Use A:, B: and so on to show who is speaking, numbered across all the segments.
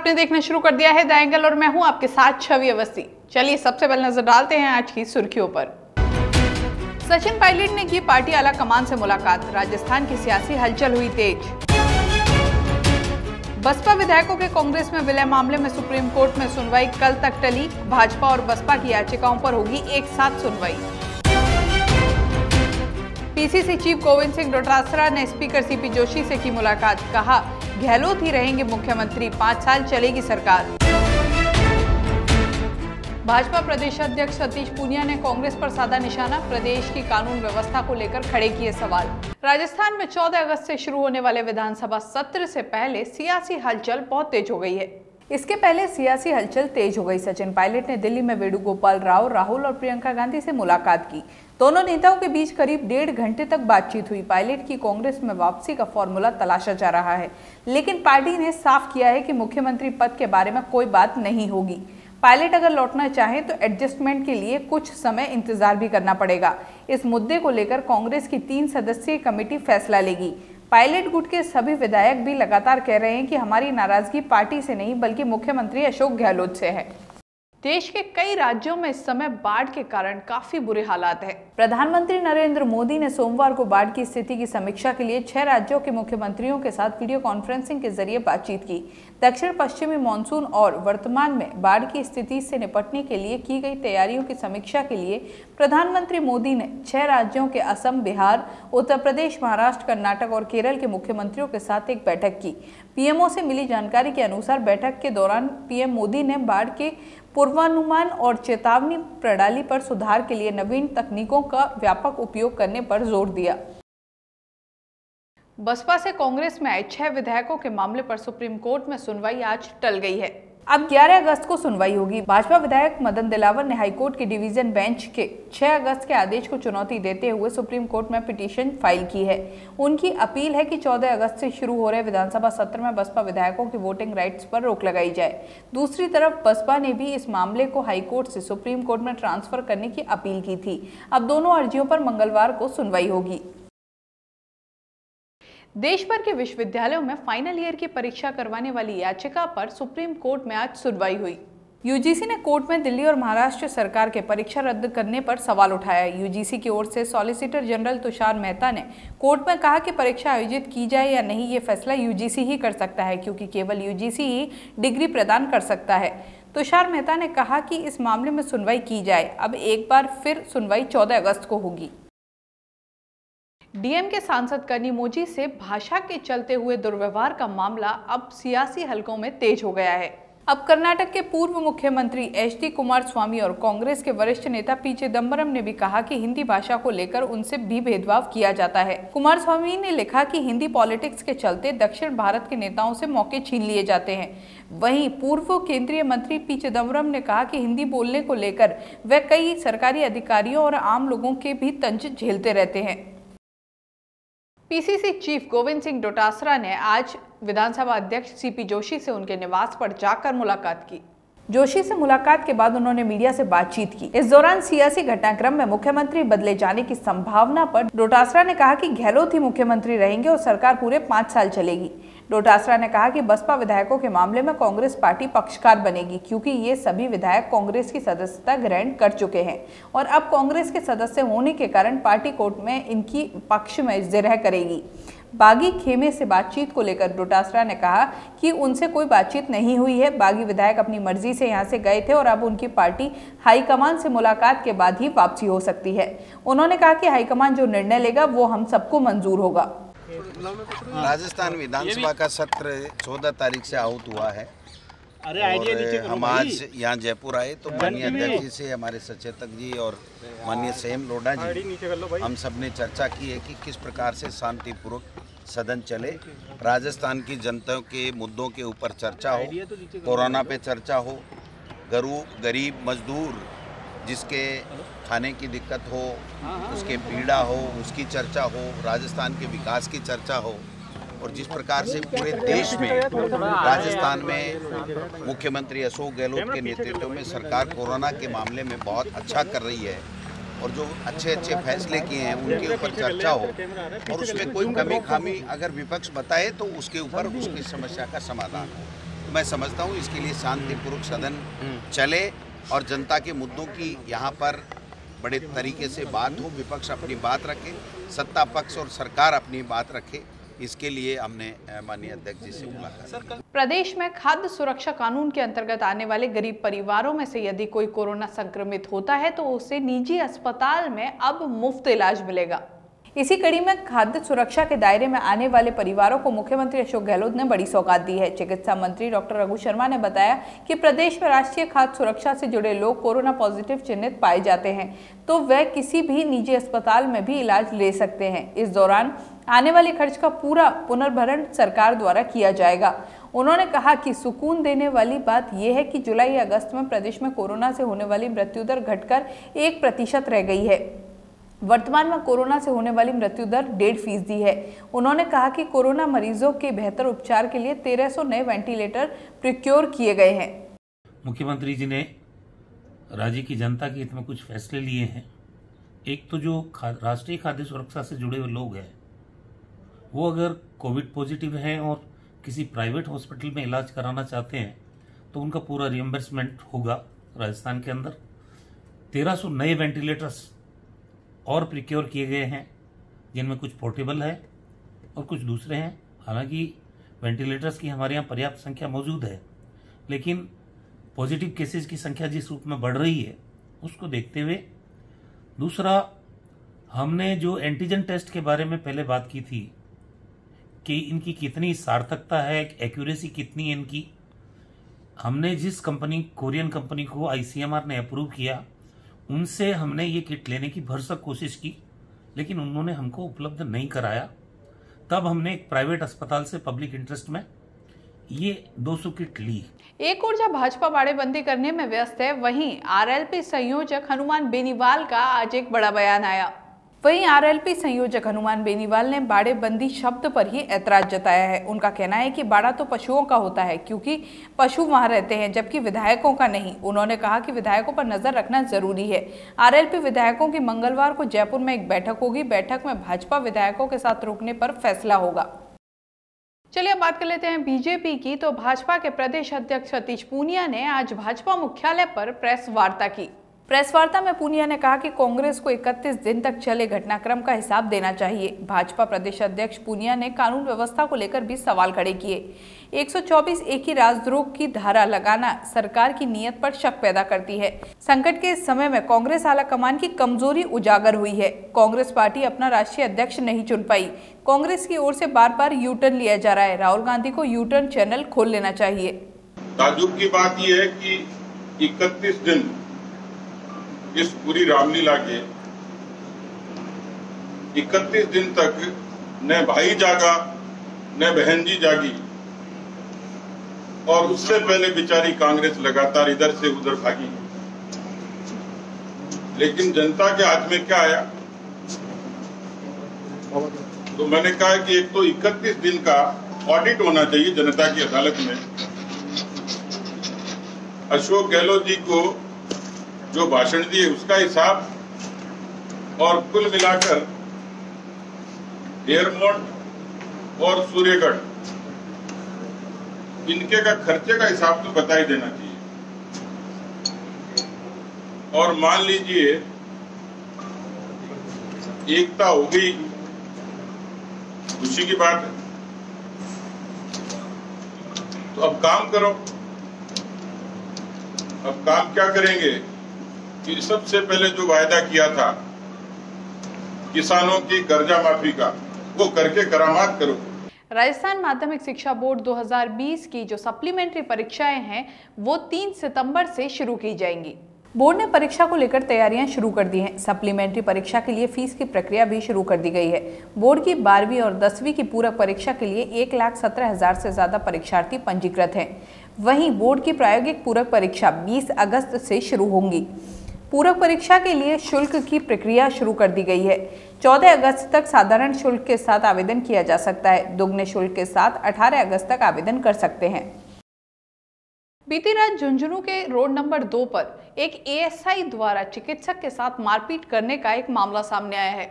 A: आपने देखना शुरू कर दिया है द एंगल और मैं हूं आपके साथ छवि अवस्थी। चलिए सबसे पहले नजर डालते हैं आज की सुर्खियों पर। सचिन पायलट ने की पार्टी आला कमान से मुलाकात, राजस्थान की सियासी हलचल हुई तेज। बसपा विधायकों के कांग्रेस में विलय मामले में सुप्रीम कोर्ट में सुनवाई कल तक टली, भाजपा और बसपा की याचिकाओं पर होगी एक साथ सुनवाई। पीसीसी चीफ गोविंद सिंह डोटासरा ने स्पीकर सीपी जोशी से की मुलाकात, कहा गहलोत ही रहेंगे मुख्यमंत्री, 5 साल चलेगी सरकार। भाजपा प्रदेश अध्यक्ष सतीश पूनिया ने कांग्रेस पर साधा निशाना, प्रदेश की कानून व्यवस्था को लेकर खड़े किए सवाल। राजस्थान में 14 अगस्त से शुरू होने वाले विधानसभा सत्र से पहले सियासी हलचल बहुत तेज हो गई है। इसके पहले सियासी हलचल तेज हो गई। सचिन पायलट ने दिल्ली में वेणुगोपाल राव, राहुल और प्रियंका गांधी से मुलाकात की। दोनों नेताओं के बीच करीब 1.5 घंटे तक बातचीत हुई। पायलट की कांग्रेस में वापसी का फॉर्मूला तलाशा जा रहा है, लेकिन पार्टी ने साफ किया है कि मुख्यमंत्री पद के बारे में कोई बात नहीं होगी। पायलट अगर लौटना चाहें तो एडजस्टमेंट के लिए कुछ समय इंतजार भी करना पड़ेगा। इस मुद्दे को लेकर कांग्रेस की 3 सदस्यीय कमेटी फैसला लेगी। पायलट गुट के सभी विधायक भी लगातार कह रहे हैं कि हमारी नाराजगी पार्टी से नहीं बल्कि मुख्यमंत्री अशोक गहलोत से है। देश के कई राज्यों में इस समय बाढ़ के कारण काफी बुरे हालात हैं। प्रधानमंत्री नरेंद्र मोदी ने सोमवार को बाढ़ की स्थिति की समीक्षा के लिए 6 राज्यों के मुख्यमंत्रियों के साथ वीडियो कॉन्फ्रेंसिंग के जरिए बातचीत की। दक्षिण पश्चिमी मानसून और वर्तमान में बाढ़ की स्थिति से निपटने के लिए की गई तैयारियों की समीक्षा के लिए प्रधानमंत्री मोदी ने 6 राज्यों के असम, बिहार, उत्तर प्रदेश, महाराष्ट्र, कर्नाटक और केरल के मुख्यमंत्रियों के साथ एक बैठक की। पीएमओ से मिली जानकारी के अनुसार बैठक के दौरान पीएम मोदी ने बाढ़ के पूर्वानुमान और चेतावनी प्रणाली पर सुधार के लिए नवीन तकनीकों का व्यापक उपयोग करने पर जोर दिया। बसपा से कांग्रेस में आए 6 विधायकों के मामले पर सुप्रीम कोर्ट में सुनवाई आज टल गई है। अब 11 अगस्त को सुनवाई होगी। भाजपा विधायक मदन दिलावर ने हाईकोर्ट के डिवीजन बेंच के 6 अगस्त के आदेश को चुनौती देते हुए सुप्रीम कोर्ट में पिटीशन फाइल की है। उनकी अपील है कि 14 अगस्त से शुरू हो रहे विधानसभा सत्र में बसपा विधायकों की वोटिंग राइट्स पर रोक लगाई जाए। दूसरी तरफ बसपा ने भी इस मामले को हाईकोर्ट से सुप्रीम कोर्ट में ट्रांसफर करने की अपील की थी। अब दोनों अर्जियों पर मंगलवार को सुनवाई होगी। देश भर के विश्वविद्यालयों में फाइनल ईयर की परीक्षा करवाने वाली याचिका पर सुप्रीम कोर्ट में आज सुनवाई हुई। यूजीसी ने कोर्ट में दिल्ली और महाराष्ट्र सरकार के परीक्षा रद्द करने पर सवाल उठाया। यूजीसी की ओर से सॉलिसिटर जनरल तुषार मेहता ने कोर्ट में कहा कि परीक्षा आयोजित की जाए या नहीं, ये फैसला यूजीसी ही कर सकता है, क्योंकि केवल यूजीसी ही डिग्री प्रदान कर सकता है। तुषार मेहता ने कहा कि इस मामले में सुनवाई की जाए। अब एक बार फिर सुनवाई 14 अगस्त को होगी। डीएम के सांसद कनिमोझी से भाषा के चलते हुए दुर्व्यवहार का मामला अब सियासी हलकों में तेज हो गया है। अब कर्नाटक के पूर्व मुख्यमंत्री एचडी कुमारस्वामी और कांग्रेस के वरिष्ठ नेता पी चिदम्बरम ने भी कहा कि हिंदी भाषा को लेकर उनसे भी भेदभाव किया जाता है। कुमारस्वामी ने लिखा कि हिंदी पॉलिटिक्स के चलते दक्षिण भारत के नेताओं से मौके छीन लिए जाते हैं। वहीं पूर्व केंद्रीय मंत्री पी चिदम्बरम ने कहा कि हिंदी बोलने को लेकर वे कई सरकारी अधिकारियों और आम लोगों के भी तंज झेलते रहते हैं। पीसीसी चीफ गोविंद सिंह डोटासरा ने आज विधानसभा अध्यक्ष सीपी जोशी से उनके निवास पर जाकर मुलाकात की। जोशी से मुलाकात के बाद उन्होंने मीडिया से बातचीत की। इस दौरान सियासी घटनाक्रम में मुख्यमंत्री बदले जाने की संभावना पर डोटासरा ने कहा कि गहलोत ही मुख्यमंत्री रहेंगे और सरकार पूरे 5 साल चलेगी। डोटासरा ने कहा कि बसपा विधायकों के मामले में कांग्रेस पार्टी पक्षकार बनेगी, क्योंकि ये सभी विधायक कांग्रेस की सदस्यता ग्रहण कर चुके हैं और अब कांग्रेस के सदस्य होने के कारण पार्टी कोर्ट में इनकी पक्ष में जिरह करेगी। बागी खेमे से बातचीत को लेकर डोटासरा ने कहा कि उनसे कोई बातचीत नहीं हुई है। बागी विधायक अपनी मर्जी से यहां से गए थे और अब उनकी पार्टी हाईकमान से मुलाकात के बाद ही वापसी हो सकती है। उन्होंने कहा कि हाईकमान जो निर्णय लेगा वो हम सबको मंजूर होगा।
B: राजस्थान विधानसभा का सत्र 14 तारीख से आहूत हुआ है और हम आज यहाँ जयपुर आए तो माननीय अध्यक्ष जी से, हमारे सचेतक जी और माननीय संयम लोढ़ा जी, हम सब ने चर्चा की है कि किस प्रकार से शांतिपूर्वक सदन चले, राजस्थान की जनता के मुद्दों के ऊपर चर्चा हो, कोरोना पे चर्चा हो, गरीब मजदूर जिसके खाने की दिक्कत हो, उसके पीड़ा हो, उसकी चर्चा हो, राजस्थान के विकास की चर्चा हो। और जिस प्रकार से पूरे देश में, राजस्थान में मुख्यमंत्री अशोक गहलोत के नेतृत्व में सरकार कोरोना के मामले में बहुत अच्छा कर रही है और जो अच्छे फैसले किए हैं उनके ऊपर चर्चा हो और उसमें कोई कमी खामी अगर विपक्ष बताए तो उसके ऊपर उसकी समस्या का समाधान हो। मैं समझता हूँ इसके लिए शांतिपूर्वक सदन चले और जनता के मुद्दों की यहाँ पर बड़े तरीके से बात हो, विपक्ष अपनी बात रखे, सत्ता पक्ष और सरकार अपनी बात रखे। इसके लिए हमने माननीय अध्यक्ष जी से मुलाकात।
A: प्रदेश में खाद्य सुरक्षा कानून के अंतर्गत आने वाले गरीब परिवारों में से यदि कोई कोरोना संक्रमित होता है तो उसे निजी अस्पताल में अब मुफ्त इलाज मिलेगा। इसी कड़ी में खाद्य सुरक्षा के दायरे में आने वाले परिवारों को मुख्यमंत्री अशोक गहलोत ने बड़ी सौगात दी है। चिकित्सा मंत्री डॉक्टर रघु शर्मा ने बताया कि प्रदेश में राष्ट्रीय खाद्य सुरक्षा से जुड़े लोग कोरोना पॉजिटिव चिन्हित पाए जाते हैं तो वह किसी भी निजी अस्पताल में भी इलाज ले सकते हैं। इस दौरान आने वाले खर्च का पूरा पुनर्भरण सरकार द्वारा किया जाएगा। उन्होंने कहा कि सुकून देने वाली बात यह है कि जुलाई अगस्त में प्रदेश में कोरोना से होने वाली मृत्यु दर घटकर 1% रह गई है। वर्तमान में कोरोना से होने वाली मृत्यु दर 1.5% है। उन्होंने कहा कि कोरोना मरीजों के बेहतर उपचार के लिए 1300 नए वेंटिलेटर प्रोक्योर किए गए हैं।
C: मुख्यमंत्री जी ने राज्य की जनता के हित में कुछ फैसले लिए हैं। एक तो जो राष्ट्रीय खाद्य सुरक्षा से जुड़े हुए लोग हैं वो अगर कोविड पॉजिटिव हैं और किसी प्राइवेट हॉस्पिटल में इलाज कराना चाहते हैं तो उनका पूरा रिएम्बर्समेंट होगा। राजस्थान के अंदर 1300 नए वेंटिलेटर्स और प्रिक्योर किए गए हैं जिनमें कुछ पोर्टेबल है और कुछ दूसरे हैं। हालांकि वेंटिलेटर्स की हमारे यहाँ पर्याप्त संख्या मौजूद है, लेकिन पॉजिटिव केसेस की संख्या जिस रूप में बढ़ रही है उसको देखते हुए दूसरा हमने जो एंटीजन टेस्ट के बारे में पहले बात की थी कि इनकी कितनी सार्थकता है, एक्यूरेसी कितनी है इनकी, हमने जिस कंपनी कोरियन कंपनी को आईसीएमआर ने अप्रूव किया उनसे हमने ये किट लेने की भरसक कोशिश की, लेकिन उन्होंने हमको उपलब्ध नहीं कराया। तब हमने एक प्राइवेट अस्पताल से पब्लिक इंटरेस्ट में ये 200 किट ली।
A: एक ओर जब भाजपा बाड़ेबंदी करने में व्यस्त है, वहीं आरएलपी संयोजक हनुमान बेनीवाल का आज एक बड़ा बयान आया। वहीं आरएलपी संयोजक हनुमान बेनीवाल ने बाड़ेबंदी शब्द पर ही ऐतराज जताया है। उनका कहना है कि बाड़ा तो पशुओं का होता है क्योंकि पशु वहां रहते हैं, जबकि विधायकों का नहीं। उन्होंने कहा कि विधायकों पर नजर रखना जरूरी है। आरएलपी विधायकों की मंगलवार को जयपुर में एक बैठक होगी। बैठक में भाजपा विधायकों के साथ रुकने पर फैसला होगा। चलिए अब बात कर लेते हैं बीजेपी की। तो भाजपा के प्रदेश अध्यक्ष सतीश पूनिया ने आज भाजपा मुख्यालय पर प्रेस वार्ता की। प्रेस वार्ता में पूनिया ने कहा कि कांग्रेस को 31 दिन तक चले घटनाक्रम का हिसाब देना चाहिए। भाजपा प्रदेश अध्यक्ष पूनिया ने कानून व्यवस्था को लेकर भी सवाल खड़े किए। 124 एक ही राजद्रोह की धारा लगाना सरकार की नीयत पर शक पैदा करती है। संकट के इस समय में कांग्रेस आला कमान की कमजोरी उजागर हुई है। कांग्रेस पार्टी अपना राष्ट्रीय अध्यक्ष नहीं चुन पाई। कांग्रेस की ओर से बार बार यू टर्न लिया जा रहा है। राहुल गांधी को यू टर्न चैनल खोल लेना चाहिए।
D: ताज्जुब की बात यह है कि 31 दिन इस पूरी रामलीला के 31 दिन तक न भाई जागा न बहन जी जागी और उससे पहले बेचारी कांग्रेस लगातार इधर से उधर भागी। लेकिन जनता के हाथ में क्या आया? तो मैंने कहा कि एक तो 31 दिन का ऑडिट होना चाहिए जनता की अदालत में। अशोक गहलोत जी को जो भाषण दिए उसका हिसाब और कुल मिलाकर एयरपोर्ट और सूर्यगढ़ इनके का खर्चे का हिसाब तो बता ही देना चाहिए। और मान लीजिए एकता हो गई, खुशी की बात है। तो अब काम करो। अब काम क्या करेंगे कि सबसे पहले जो वायदा किया था किसानों की कर्जा माफी का, वो करके करामात करो।
A: राजस्थान माध्यमिक शिक्षा बोर्ड 2020 की जो सप्लीमेंट्री परीक्षाएं हैं वो 3 सितंबर से शुरू की जाएंगी। बोर्ड ने परीक्षा को लेकर तैयारियां शुरू कर दी हैं। सप्लीमेंट्री परीक्षा के लिए फीस की प्रक्रिया भी शुरू कर दी गई है। बोर्ड की 12वीं और 10वीं की पूरक परीक्षा के लिए 1,17,000 से ज्यादा परीक्षार्थी पंजीकृत हैं। वहीं बोर्ड की प्रायोगिक पूरक परीक्षा 20 अगस्त से शुरू होंगी। पूरक परीक्षा के लिए शुल्क की प्रक्रिया शुरू कर दी गई है। 14 अगस्त तक साधारण शुल्क के साथ आवेदन किया जा सकता है। दुगने शुल्क के साथ 18 अगस्त तक आवेदन कर सकते हैं। बीती रात झुंझुनू के रोड नंबर 2 पर एक एएसआई द्वारा चिकित्सक के साथ मारपीट करने का एक मामला सामने आया है।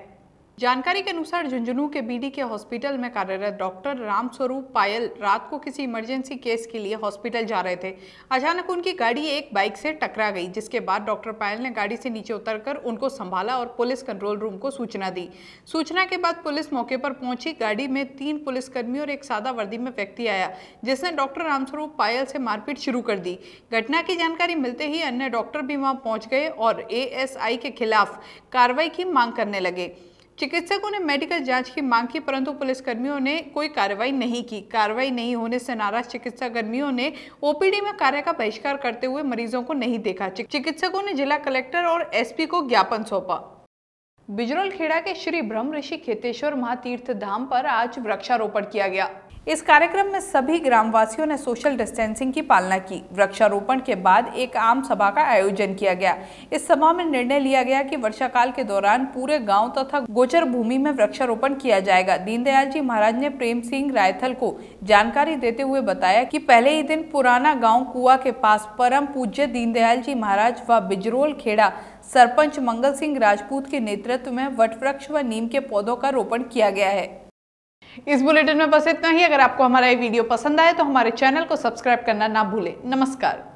A: जानकारी के अनुसार झुंझुनू के बीडीके हॉस्पिटल में कार्यरत डॉक्टर रामस्वरूप पायल रात को किसी इमरजेंसी केस के लिए हॉस्पिटल जा रहे थे। अचानक उनकी गाड़ी एक बाइक से टकरा गई, जिसके बाद डॉक्टर पायल ने गाड़ी से नीचे उतरकर उनको संभाला और पुलिस कंट्रोल रूम को सूचना दी। सूचना के बाद पुलिस मौके पर पहुंची। गाड़ी में 3 पुलिसकर्मी और एक सादा वर्दी में व्यक्ति आया, जिसने डॉक्टर रामस्वरूप पायल से मारपीट शुरू कर दी। घटना की जानकारी मिलते ही अन्य डॉक्टर भी वहां पहुंच गए और एएसआई के खिलाफ कार्रवाई की मांग करने लगे। चिकित्सकों ने मेडिकल जांच की मांग की, परंतु पुलिसकर्मियों ने कोई कार्रवाई नहीं की। कार्रवाई नहीं होने से नाराज चिकित्साकर्मियों ने ओपीडी में कार्य का बहिष्कार करते हुए मरीजों को नहीं देखा। चिकित्सकों ने जिला कलेक्टर और एसपी को ज्ञापन सौंपा। बिजरोल खेड़ा के श्री ब्रह्म ऋषि खेतेश्वर महातीर्थ धाम पर आज वृक्षारोपण किया गया। इस कार्यक्रम में सभी ग्रामवासियों ने सोशल डिस्टेंसिंग की पालना की। वृक्षारोपण के बाद एक आम सभा का आयोजन किया गया। इस सभा में निर्णय लिया गया कि वर्षाकाल के दौरान पूरे गांव तथा गोचर भूमि में वृक्षारोपण किया जाएगा। दीनदयाल जी महाराज ने प्रेम सिंह रायथल को जानकारी देते हुए बताया कि पहले ही दिन पुराना गाँव कुआ के पास परम पूज्य दीनदयाल जी महाराज व बिजरोल खेड़ा सरपंच मंगल सिंह राजपूत के नेतृत्व में वटवृक्ष व नीम के पौधों का रोपण किया गया है। इस बुलेटिन में बस इतना ही। अगर आपको हमारा ये वीडियो पसंद आए तो हमारे चैनल को सब्सक्राइब करना ना भूलें। नमस्कार।